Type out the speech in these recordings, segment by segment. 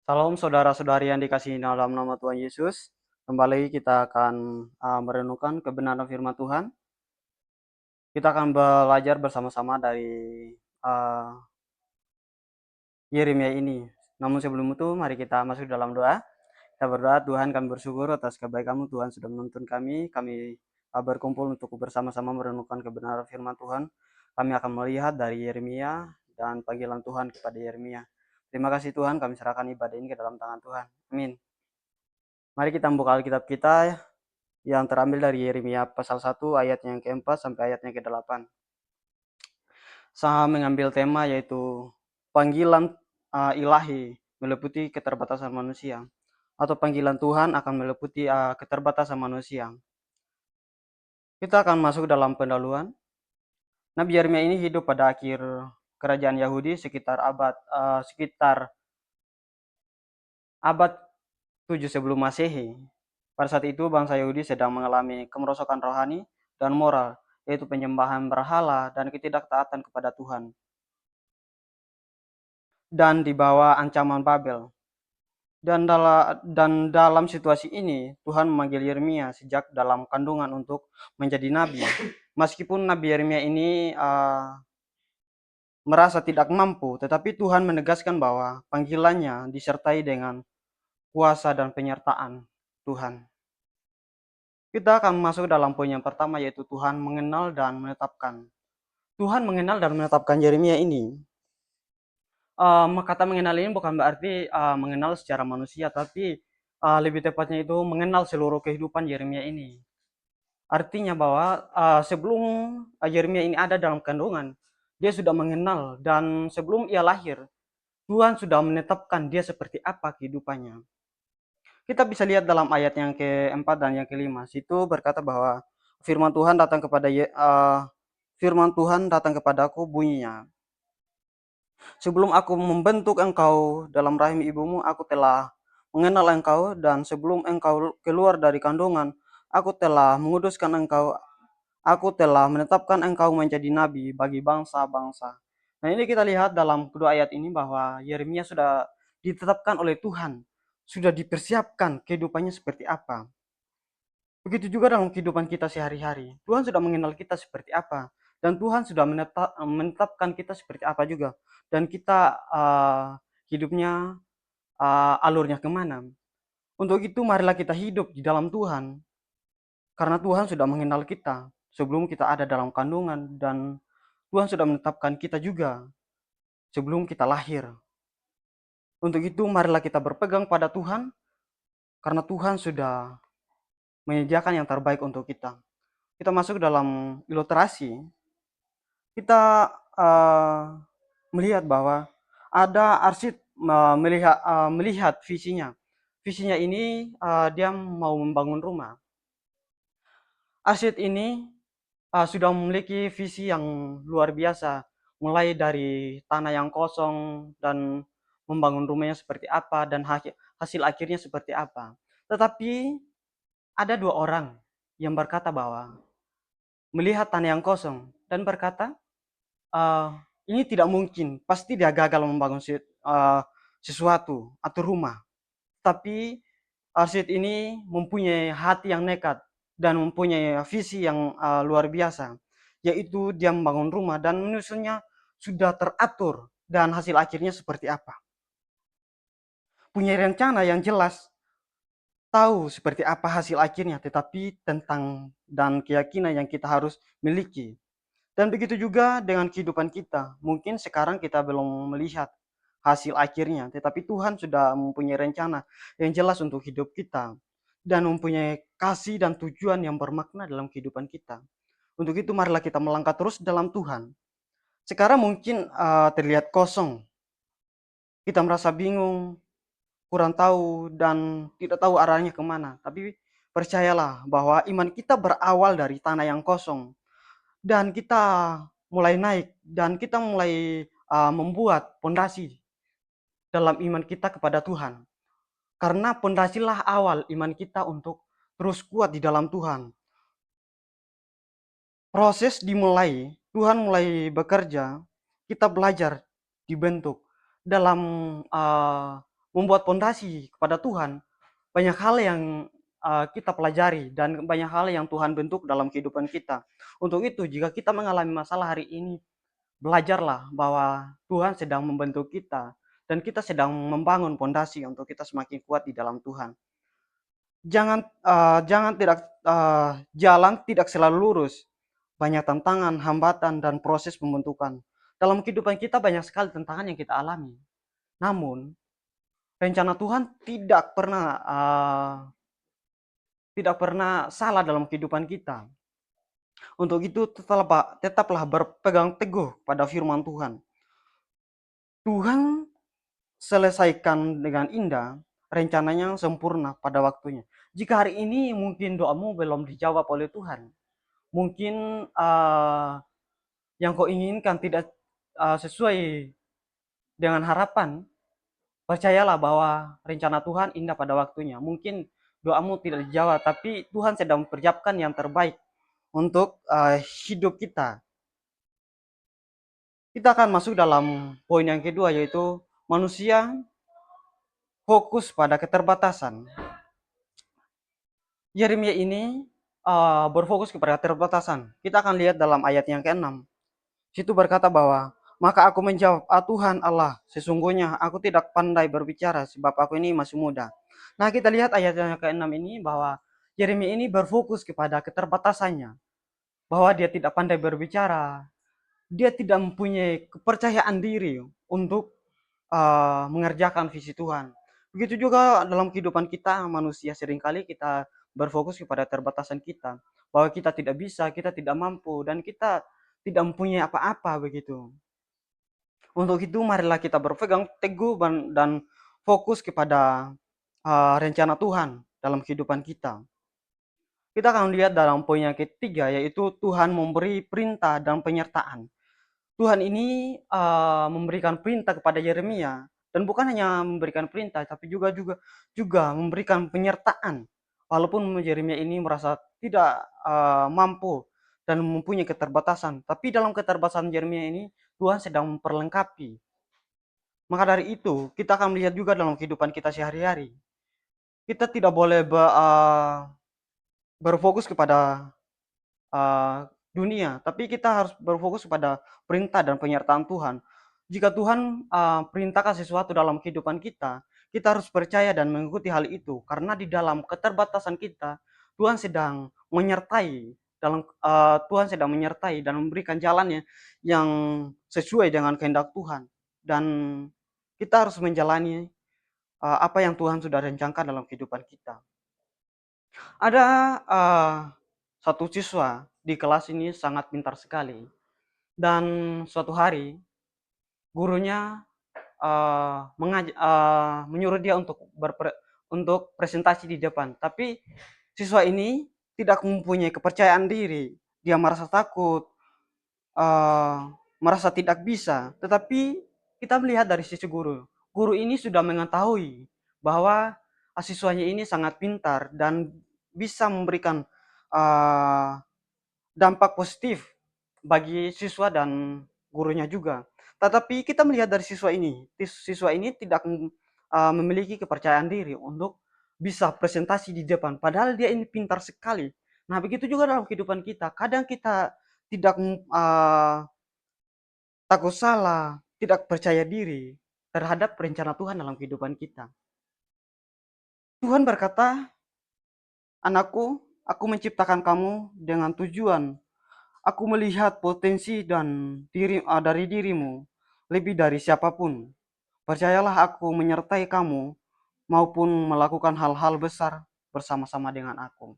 Salam saudara-saudari yang dikasihi dalam nama Tuhan Yesus. Kembali kita akan merenungkan kebenaran firman Tuhan. Kita akan belajar bersama-sama dari uh, Yeremia ini. Namun sebelum itu, mari kita masuk dalam doa. Kita berdoa, Tuhan kami bersyukur atas kebaikan-Mu. Tuhan sudah menuntun kami. Kami berkumpul untuk bersama-sama merenungkan kebenaran firman Tuhan. Kami akan melihat dari Yeremia dan panggilan Tuhan kepada Yeremia. Terima kasih Tuhan, kami serahkan ibadah ini ke dalam tangan Tuhan. Amin. Mari kita membuka Alkitab kita yang terambil dari Yeremia pasal 1 ayat yang keempat sampai ayat yang ke-8. Saya mengambil tema yaitu panggilan ilahi meliputi keterbatasan manusia, atau panggilan Tuhan akan meliputi keterbatasan manusia. Kita akan masuk dalam pendahuluan. Nabi Yeremia ini hidup pada akhir kerajaan Yahudi sekitar abad 7 sebelum Masehi. Pada saat itu bangsa Yahudi sedang mengalami kemerosokan rohani dan moral, yaitu penyembahan berhala dan ketidaktaatan kepada Tuhan, dan di bawah ancaman Babel. Dan dalam situasi ini, Tuhan memanggil Yeremia sejak dalam kandungan untuk menjadi nabi. Meskipun Nabi Yeremia ini merasa tidak mampu, tetapi Tuhan menegaskan bahwa panggilannya disertai dengan kuasa dan penyertaan Tuhan. Kita akan masuk dalam poin yang pertama, yaitu Tuhan mengenal dan menetapkan. Tuhan mengenal dan menetapkan Yeremia ini. Kata mengenal ini bukan berarti mengenal secara manusia, tapi lebih tepatnya itu mengenal seluruh kehidupan Yeremia ini. Artinya bahwa sebelum Yeremia ini ada dalam kandungan, dia sudah mengenal, dan sebelum ia lahir, Tuhan sudah menetapkan dia seperti apa kehidupannya. Kita bisa lihat dalam ayat yang keempat dan yang kelima. Situ berkata bahwa firman Tuhan datang kepada firman Tuhan datang kepadaku bunyinya. Sebelum aku membentuk engkau dalam rahim ibumu, aku telah mengenal engkau, dan sebelum engkau keluar dari kandungan, aku telah menguduskan engkau. Aku telah menetapkan engkau menjadi nabi bagi bangsa-bangsa. Nah, ini kita lihat dalam kedua ayat ini bahwa Yeremia sudah ditetapkan oleh Tuhan, sudah dipersiapkan kehidupannya seperti apa. Begitu juga dalam kehidupan kita sehari-hari. Tuhan sudah mengenal kita seperti apa, dan Tuhan sudah menetapkan kita seperti apa juga. Dan kita hidupnya alurnya kemana. Untuk itu marilah kita hidup di dalam Tuhan, karena Tuhan sudah mengenal kita sebelum kita ada dalam kandungan, dan Tuhan sudah menetapkan kita juga sebelum kita lahir. Untuk itu marilah kita berpegang pada Tuhan, karena Tuhan sudah menyediakan yang terbaik untuk kita. Kita masuk dalam ilustrasi. Kita melihat bahwa ada arsid melihat visinya. Visinya ini dia mau membangun rumah. Arsid ini sudah memiliki visi yang luar biasa, mulai dari tanah yang kosong dan membangun rumahnya seperti apa, dan hasil akhirnya seperti apa. Tetapi ada dua orang yang berkata bahwa melihat tanah yang kosong dan berkata, ini tidak mungkin, pasti dia gagal membangun sesuatu atau rumah. Tapi Arsid ini mempunyai hati yang nekat dan mempunyai visi yang luar biasa, yaitu dia membangun rumah dan menyusunnya sudah teratur, dan hasil akhirnya seperti apa. Punya rencana yang jelas, tahu seperti apa hasil akhirnya, tetapi tentang dan keyakinan yang kita harus miliki. Dan begitu juga dengan kehidupan kita. Mungkin sekarang kita belum melihat hasil akhirnya, tetapi Tuhan sudah mempunyai rencana yang jelas untuk hidup kita, dan mempunyai kasih dan tujuan yang bermakna dalam kehidupan kita. Untuk itu marilah kita melangkah terus dalam Tuhan. Sekarang mungkin terlihat kosong, kita merasa bingung, kurang tahu, dan tidak tahu arahnya kemana. Tapi percayalah bahwa iman kita berawal dari tanah yang kosong, dan kita mulai naik, dan kita mulai membuat pondasi dalam iman kita kepada Tuhan. Karena pondasilah awal iman kita untuk terus kuat di dalam Tuhan. Proses dimulai, Tuhan mulai bekerja, kita belajar, dibentuk dalam membuat pondasi kepada Tuhan, banyak hal yang kita pelajari dan banyak hal yang Tuhan bentuk dalam kehidupan kita. Untuk itu, jika kita mengalami masalah hari ini, belajarlah bahwa Tuhan sedang membentuk kita dan kita sedang membangun pondasi untuk kita semakin kuat di dalam Tuhan. Jangan tidak jalan tidak selalu lurus. Banyak tantangan, hambatan, dan proses pembentukan. Dalam kehidupan kita banyak sekali tantangan yang kita alami. Namun, rencana Tuhan tidak pernah salah dalam kehidupan kita. Untuk itu tetaplah berpegang teguh pada firman Tuhan. Tuhan selesaikan dengan indah rencananya yang sempurna pada waktunya. Jika hari ini mungkin doamu belum dijawab oleh Tuhan, mungkin yang kau inginkan tidak sesuai dengan harapan, percayalah bahwa rencana Tuhan indah pada waktunya. Mungkin doamu tidak dijawab, tapi Tuhan sedang mempersiapkan yang terbaik untuk hidup kita. Kita akan masuk dalam poin yang kedua, yaitu manusia fokus pada keterbatasan. Yeremia ini berfokus kepada keterbatasan. Kita akan lihat dalam ayat yang ke-6. Situ berkata bahwa, maka aku menjawab, Tuhan Allah, sesungguhnya aku tidak pandai berbicara sebab aku ini masih muda. Nah, kita lihat ayat yang ke-6 ini bahwa Yeremia ini berfokus kepada keterbatasannya. Bahwa dia tidak pandai berbicara, dia tidak mempunyai kepercayaan diri untuk mengerjakan visi Tuhan. Begitu juga dalam kehidupan kita manusia, seringkali kita berfokus kepada keterbatasan kita, bahwa kita tidak bisa, kita tidak mampu, dan kita tidak mempunyai apa-apa begitu. Untuk itu marilah kita berpegang teguh dan fokus kepada rencana Tuhan dalam kehidupan kita. Kita akan lihat dalam poin yang ketiga, yaitu Tuhan memberi perintah dan penyertaan. Tuhan ini memberikan perintah kepada Yeremia, dan bukan hanya memberikan perintah tapi juga memberikan penyertaan. Walaupun Yeremia ini merasa tidak mampu dan mempunyai keterbatasan, tapi dalam keterbatasan Yeremia ini Tuhan sedang memperlengkapi. Maka dari itu kita akan melihat juga dalam kehidupan kita sehari-hari, kita tidak boleh berfokus kepada dunia, tapi kita harus berfokus pada perintah dan penyertaan Tuhan. Jika Tuhan perintahkan sesuatu dalam kehidupan kita, kita harus percaya dan mengikuti hal itu, karena di dalam keterbatasan kita, Tuhan sedang menyertai Tuhan sedang menyertai dan memberikan jalannya yang sesuai dengan kehendak Tuhan, dan kita harus menjalani apa yang Tuhan sudah rencanakan dalam kehidupan kita. Ada satu siswa di kelas ini sangat pintar sekali, dan suatu hari gurunya menyuruh dia untuk presentasi di depan, tapi siswa ini tidak mempunyai kepercayaan diri. Dia merasa takut, merasa tidak bisa. Tetapi kita melihat dari sisi guru, guru ini sudah mengetahui bahwa siswanya ini sangat pintar dan bisa memberikan dampak positif bagi siswa dan gurunya juga. Tetapi kita melihat dari siswa ini tidak memiliki kepercayaan diri untuk bisa presentasi di depan, padahal dia ini pintar sekali. Nah, begitu juga dalam kehidupan kita. Kadang kita tidak takut salah, tidak percaya diri terhadap rencana Tuhan dalam kehidupan kita. Tuhan berkata, anakku, aku menciptakan kamu dengan tujuan. Aku melihat potensi dari dirimu lebih dari siapapun. Percayalah, aku menyertai kamu maupun melakukan hal-hal besar bersama-sama dengan aku.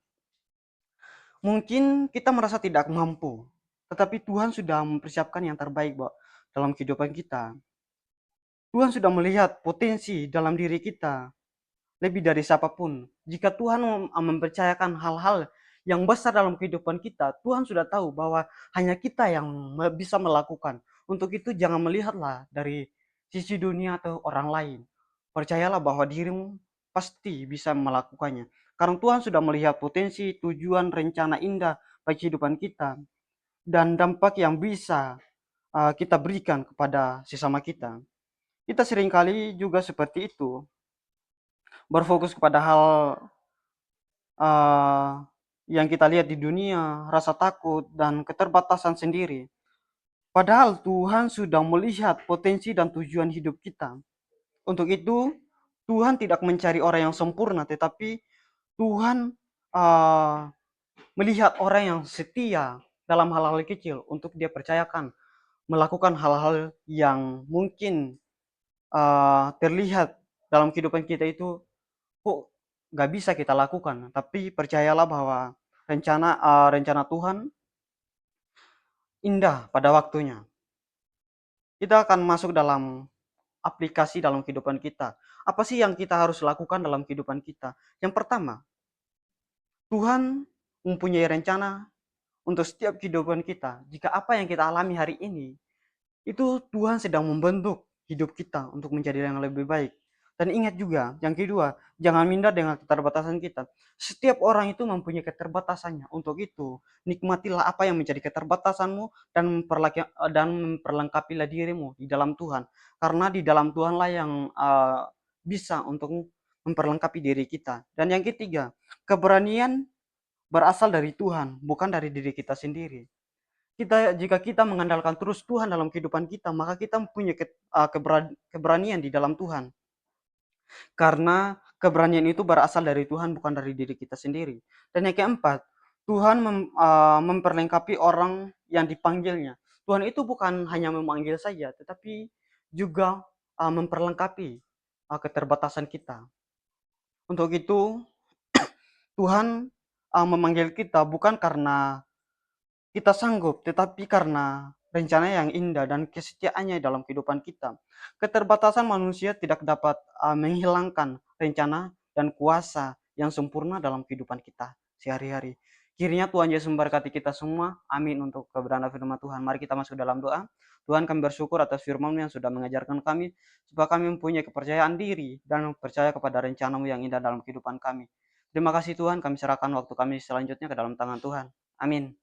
Mungkin kita merasa tidak mampu, tetapi Tuhan sudah mempersiapkan yang terbaik dalam kehidupan kita. Tuhan sudah melihat potensi dalam diri kita lebih dari siapapun. Jika Tuhan mempercayakan hal-hal yang besar dalam kehidupan kita, Tuhan sudah tahu bahwa hanya kita yang bisa melakukan. Untuk itu jangan melihatlah dari sisi dunia atau orang lain. Percayalah bahwa dirimu pasti bisa melakukannya. Karena Tuhan sudah melihat potensi, tujuan, rencana indah bagi kehidupan kita, dan dampak yang bisa kita berikan kepada sesama kita. Kita seringkali juga seperti itu. berfokus kepada hal uh, yang kita lihat di dunia, rasa takut, dan keterbatasan sendiri. Padahal Tuhan sudah melihat potensi dan tujuan hidup kita. Untuk itu, Tuhan tidak mencari orang yang sempurna, tetapi Tuhan uh, melihat orang yang setia dalam hal-hal kecil untuk dia percayakan melakukan hal-hal yang mungkin terlihat dalam kehidupan kita itu kok nggak bisa kita lakukan. Tapi percayalah bahwa rencana Tuhan indah pada waktunya. Kita akan masuk dalam aplikasi dalam kehidupan kita. Apa sih yang kita harus lakukan dalam kehidupan kita? Yang pertama, Tuhan mempunyai rencana untuk setiap kehidupan kita. Jika apa yang kita alami hari ini, itu Tuhan sedang membentuk hidup kita untuk menjadi yang lebih baik. Dan ingat juga, yang kedua, jangan minder dengan keterbatasan kita. Setiap orang itu mempunyai keterbatasannya. Untuk itu, nikmatilah apa yang menjadi keterbatasanmu dan memperlengkapilah dirimu di dalam Tuhan. Karena di dalam Tuhanlah yang bisa untuk memperlengkapi diri kita. Dan yang ketiga, keberanian berasal dari Tuhan, bukan dari diri kita sendiri. Jika kita mengandalkan terus Tuhan dalam kehidupan kita, maka kita mempunyai keberanian di dalam Tuhan. Karena keberanian itu berasal dari Tuhan, bukan dari diri kita sendiri. Dan yang keempat, Tuhan memperlengkapi orang yang dipanggilnya. Tuhan itu bukan hanya memanggil saja, tetapi juga memperlengkapi keterbatasan kita. Untuk itu, Tuhan memanggil kita bukan karena kita sanggup, tetapi karena rencana yang indah dan kesetiaannya dalam kehidupan kita. Keterbatasan manusia tidak dapat menghilangkan rencana dan kuasa yang sempurna dalam kehidupan kita sehari-hari. Kiranya Tuhan Yesus memberkati kita semua. Amin untuk kebenaran firman Tuhan. Mari kita masuk dalam doa. Tuhan, kami bersyukur atas firman yang sudah mengajarkan kami, supaya kami mempunyai kepercayaan diri dan percaya kepada rencanamu yang indah dalam kehidupan kami. Terima kasih Tuhan, kami serahkan waktu kami selanjutnya ke dalam tangan Tuhan. Amin.